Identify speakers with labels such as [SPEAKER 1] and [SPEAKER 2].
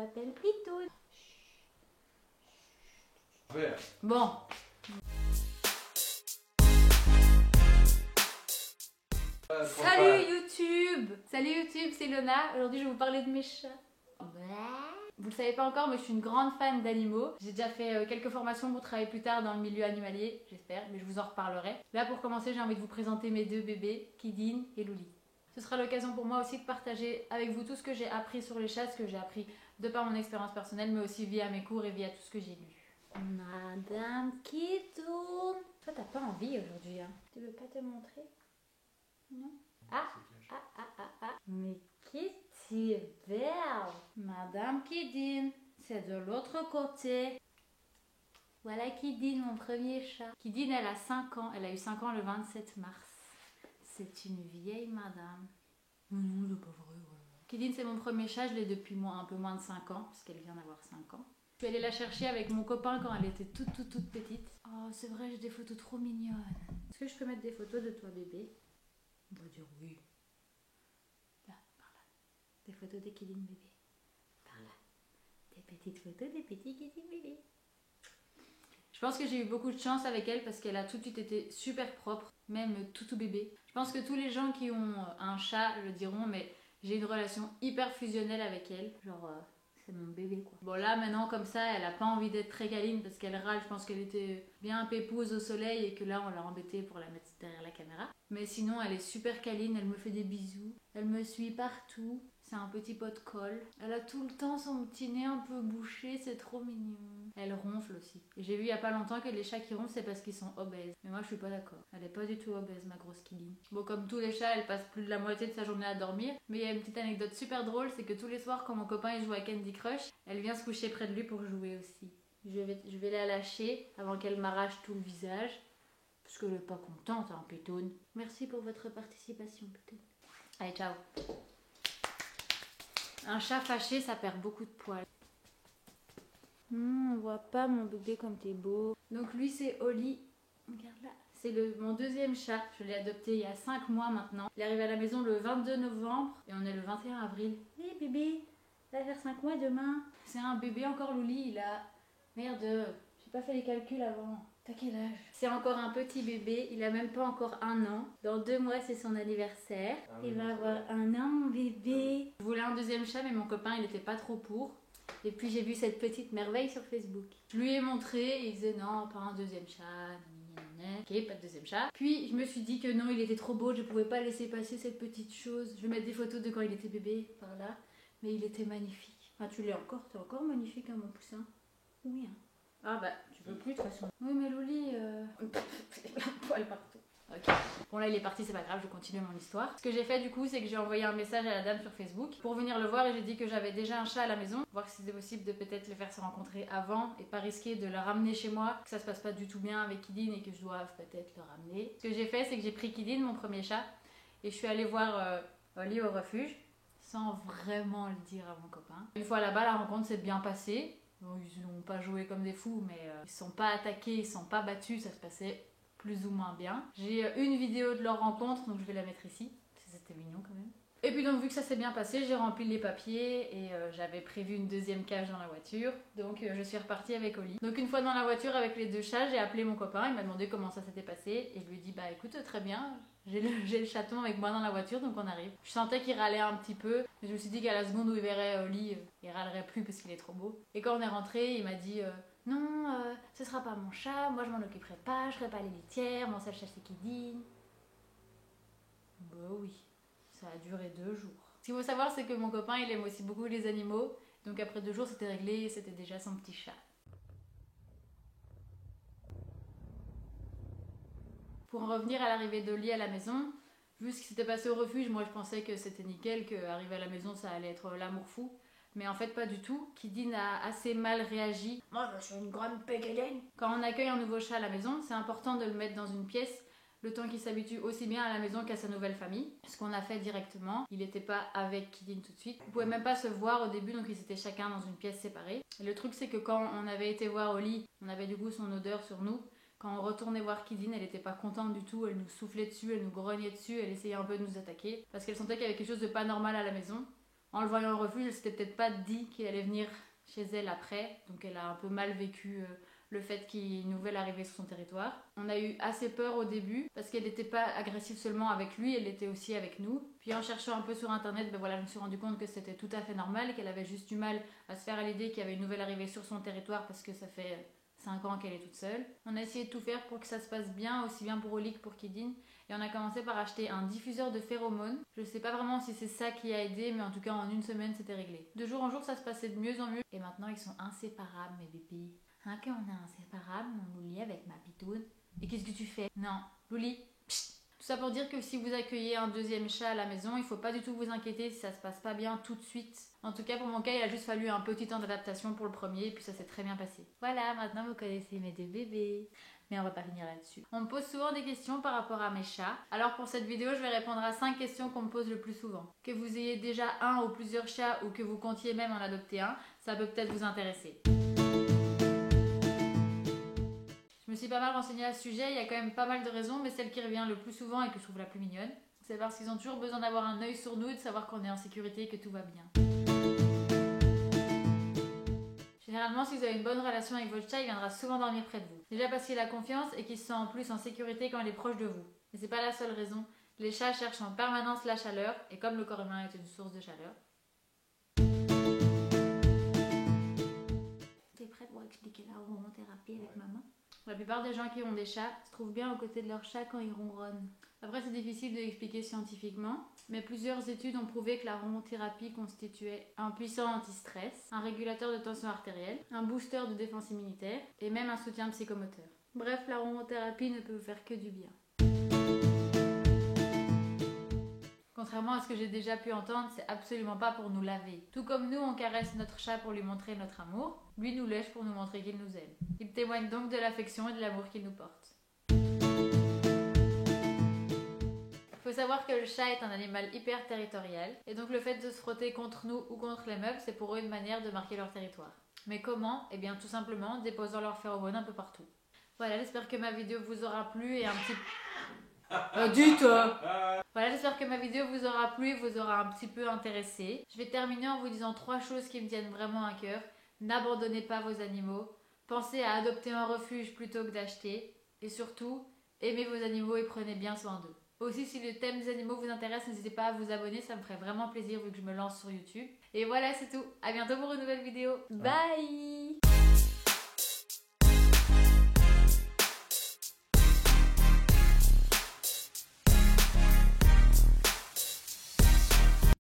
[SPEAKER 1] m'appelle Pitoun.
[SPEAKER 2] Ouais.
[SPEAKER 1] Bon. Salut YouTube! Salut YouTube, c'est Lona. Aujourd'hui, je vais vous parler de mes chats. Vous le savez pas encore, mais je suis une grande fan d'animaux. J'ai déjà fait quelques formations pour travailler plus tard dans le milieu animalier, j'espère, mais je vous en reparlerai. Là, pour commencer, j'ai envie de vous présenter mes deux bébés, Kidin et Luli. Ce sera l'occasion pour moi aussi de partager avec vous tout ce que j'ai appris sur les chats, ce que j'ai appris de par mon expérience personnelle, mais aussi via mes cours et via tout ce que j'ai lu. Madame Kidon, toi t'as pas envie aujourd'hui, hein? Tu veux pas te montrer? Non? Mais Kitty belle! Madame Kidin, c'est de l'autre côté. Voilà Kidin, mon premier chat. Kidin, elle a 5 ans. Elle a eu 5 ans le 27 mars. C'est une vieille madame. Non, c'est pas vrai. Kidin, c'est mon premier chat. Je l'ai depuis un peu moins de 5 ans, parce qu'elle vient d'avoir 5 ans. Je suis allée la chercher avec mon copain quand elle était toute petite. Oh, c'est vrai, j'ai des photos trop mignonnes. Est-ce que je peux mettre des photos de toi, bébé? On va dire oui. Là, par là. Des photos de Kidin bébé. Par là. Des petites photos des petits Kidin bébé. Je pense que j'ai eu beaucoup de chance avec elle parce qu'elle a tout de suite été super propre, même tout bébé. Je pense que tous les gens qui ont un chat le diront, mais j'ai une relation hyper fusionnelle avec elle. Genre, c'est mon bébé quoi. Bon là maintenant comme ça, elle a pas envie d'être très câline parce qu'elle râle. Je pense qu'elle était bien pépouse au soleil et que là on l'a embêtée pour la mettre derrière la caméra. Mais sinon elle est super câline, elle me fait des bisous, elle me suit partout. C'est un petit pot de colle. Elle a tout le temps son petit nez un peu bouché, c'est trop mignon. Elle ronfle aussi. Et j'ai vu il y a pas longtemps que les chats qui ronflent c'est parce qu'ils sont obèses. Mais moi je suis pas d'accord. Elle est pas du tout obèse ma grosse Kidin. Bon comme tous les chats elle passe plus de la moitié de sa journée à dormir. Mais il y a une petite anecdote super drôle, c'est que tous les soirs quand mon copain il joue à Candy Crush, elle vient se coucher près de lui pour jouer aussi. Je vais la lâcher avant qu'elle m'arrache tout le visage. Parce qu'elle est pas contente hein Pitoun. Merci pour votre participation Pitoun. Allez ciao. Un chat fâché, ça perd beaucoup de poils. On voit pas mon bébé comme t'es beau. Donc lui c'est Oli. Regarde là. C'est mon deuxième chat. Je l'ai adopté il y a 5 mois maintenant. Il est arrivé à la maison le 22 novembre et on est le 21 avril. Hé bébé, ça va faire 5 mois demain. C'est un bébé encore Luli, il a... Merde, j'ai pas fait les calculs avant. T'as quel âge? C'est encore un petit bébé, il a même pas encore 1 an. Dans 2 mois c'est son anniversaire. Il va avoir 1 an mon bébé. Je voulais un deuxième chat mais mon copain il était pas trop pour. Et puis j'ai vu cette petite merveille sur Facebook. Je lui ai montré et il disait non, pas un deuxième chat. Ok, pas de deuxième chat. Puis je me suis dit que non, il était trop beau, je pouvais pas laisser passer cette petite chose. Je vais mettre des photos de quand il était bébé par là. Mais il était magnifique. Enfin, tu l'es encore, t'es encore magnifique hein mon poussin. Oui hein. Ah bah, tu peux plus de toute façon. Oui mais Loli, poil partout. Ok. Bon là il est parti, c'est pas grave, je continue mon histoire. Ce que j'ai fait du coup, c'est que j'ai envoyé un message à la dame sur Facebook pour venir le voir et j'ai dit que j'avais déjà un chat à la maison, voir si c'était possible de peut-être les faire se rencontrer avant et pas risquer de la ramener chez moi, que ça se passe pas du tout bien avec Kidin et que je doive peut-être le ramener. Ce que j'ai fait, c'est que j'ai pris Kidin, mon premier chat, et je suis allée voir Oli au refuge sans vraiment le dire à mon copain. Une fois là-bas, la rencontre s'est bien passée. Bon, ils n'ont pas joué comme des fous, mais ils se sont pas attaqués, ils se sont pas battus, ça se passait plus ou moins bien. J'ai une vidéo de leur rencontre, donc je vais la mettre ici. C'était mignon quand même. Et puis donc vu que ça s'est bien passé, j'ai rempli les papiers et j'avais prévu une deuxième cage dans la voiture. Donc je suis repartie avec Oli. Donc une fois dans la voiture avec les 2 chats, j'ai appelé mon copain, il m'a demandé comment ça s'était passé. Et je lui ai dit bah écoute très bien, j'ai le chaton avec moi dans la voiture donc on arrive. Je sentais qu'il râlait un petit peu, mais je me suis dit qu'à la seconde où il verrait Oli, il râlerait plus parce qu'il est trop beau. Et quand on est rentré, il m'a dit non, ce sera pas mon chat, moi je m'en occuperai pas, je ferai pas les litières, mon seul chat c'est Kidin. Bah oui, ça a duré 2 jours. Ce qu'il faut savoir c'est que mon copain il aime aussi beaucoup les animaux, donc après 2 jours c'était réglé et c'était déjà son petit chat. Pour en revenir à l'arrivée d'Oli à la maison, vu ce qui s'était passé au refuge, moi je pensais que c'était nickel, qu'arriver à la maison ça allait être l'amour fou. Mais en fait pas du tout. Kidin a assez mal réagi. Moi je suis une grande pégueline. Quand on accueille un nouveau chat à la maison, c'est important de le mettre dans une pièce le temps qu'il s'habitue aussi bien à la maison qu'à sa nouvelle famille. Ce qu'on a fait directement, il n'était pas avec Kidin tout de suite. Ils pouvaient même pas se voir au début, donc ils étaient chacun dans une pièce séparée. Et le truc c'est que quand on avait été voir Oli, on avait du coup son odeur sur nous. Quand on retournait voir Kidin, elle était pas contente du tout, elle nous soufflait dessus, elle nous grognait dessus, elle essayait un peu de nous attaquer. Parce qu'elle sentait qu'il y avait quelque chose de pas normal à la maison. En le voyant au refuge, elle s'était peut-être pas dit qu'il allait venir chez elle après, donc elle a un peu mal vécu le fait qu'il nous veuille arriver sur son territoire. On a eu assez peur au début parce qu'elle n'était pas agressive seulement avec lui, elle était aussi avec nous. Puis en cherchant un peu sur internet, ben voilà, je me suis rendu compte que c'était tout à fait normal, qu'elle avait juste du mal à se faire à l'idée qu'il y avait une nouvelle arrivée sur son territoire parce que ça fait 5 ans qu'elle est toute seule. On a essayé de tout faire pour que ça se passe bien, aussi bien pour Oli que pour Kidin. Et on a commencé par acheter un diffuseur de phéromones. Je sais pas vraiment si c'est ça qui a aidé, mais en tout cas en une semaine c'était réglé. De jour en jour ça se passait de mieux en mieux. Et maintenant ils sont inséparables mes bébés. Hein, quand on est inséparables, mon Louli avec ma pitoune. Et qu'est-ce que tu fais? Non, Louli, psst. Tout ça pour dire que si vous accueillez un deuxième chat à la maison, il faut pas du tout vous inquiéter si ça se passe pas bien tout de suite. En tout cas pour mon cas, il a juste fallu un petit temps d'adaptation pour le premier, et puis ça s'est très bien passé. Voilà, maintenant vous connaissez mes deux bébés. Mais on va pas finir là-dessus. On me pose souvent des questions par rapport à mes chats. Alors pour cette vidéo, je vais répondre à 5 questions qu'on me pose le plus souvent. Que vous ayez déjà un ou plusieurs chats ou que vous comptiez même en adopter un, ça peut peut-être vous intéresser. Je me suis pas mal renseignée à ce sujet, il y a quand même pas mal de raisons, mais celle qui revient le plus souvent et que je trouve la plus mignonne, c'est parce qu'ils ont toujours besoin d'avoir un œil sur nous et de savoir qu'on est en sécurité et que tout va bien. Généralement, si vous avez une bonne relation avec votre chat, il viendra souvent dormir près de vous. Déjà parce qu'il a confiance et qu'il se sent en plus en sécurité quand il est proche de vous. Mais c'est pas la seule raison. Les chats cherchent en permanence la chaleur, et comme le corps humain est une source de chaleur. T'es prête pour expliquer la ronronthérapie avec maman? La plupart des gens qui ont des chats se trouvent bien aux côtés de leur chat quand ils ronronnent. Après, c'est difficile de l'expliquer scientifiquement, mais plusieurs études ont prouvé que la ronronthérapie constituait un puissant anti-stress, un régulateur de tension artérielle, un booster de défense immunitaire et même un soutien psychomoteur. Bref, la ronronthérapie ne peut vous faire que du bien. Contrairement à ce que j'ai déjà pu entendre, c'est absolument pas pour nous laver. Tout comme nous, on caresse notre chat pour lui montrer notre amour, lui nous lèche pour nous montrer qu'il nous aime. Il témoigne donc de l'affection et de l'amour qu'il nous porte. Il faut savoir que le chat est un animal hyper territorial, et donc le fait de se frotter contre nous ou contre les meubles, c'est pour eux une manière de marquer leur territoire. Mais comment? Eh bien tout simplement en déposant leurs phéromones un peu partout. Voilà, j'espère que ma vidéo vous aura plu et un petit... Voilà, j'espère que ma vidéo vous aura plu et vous aura un petit peu intéressé. Je vais terminer en vous disant 3 choses qui me tiennent vraiment à cœur. N'abandonnez pas vos animaux. Pensez à adopter un refuge plutôt que d'acheter. Et surtout, aimez vos animaux et prenez bien soin d'eux. Aussi, si le thème des animaux vous intéresse, n'hésitez pas à vous abonner, ça me ferait vraiment plaisir vu que je me lance sur YouTube. Et voilà, c'est tout. À bientôt pour une nouvelle vidéo. Bye!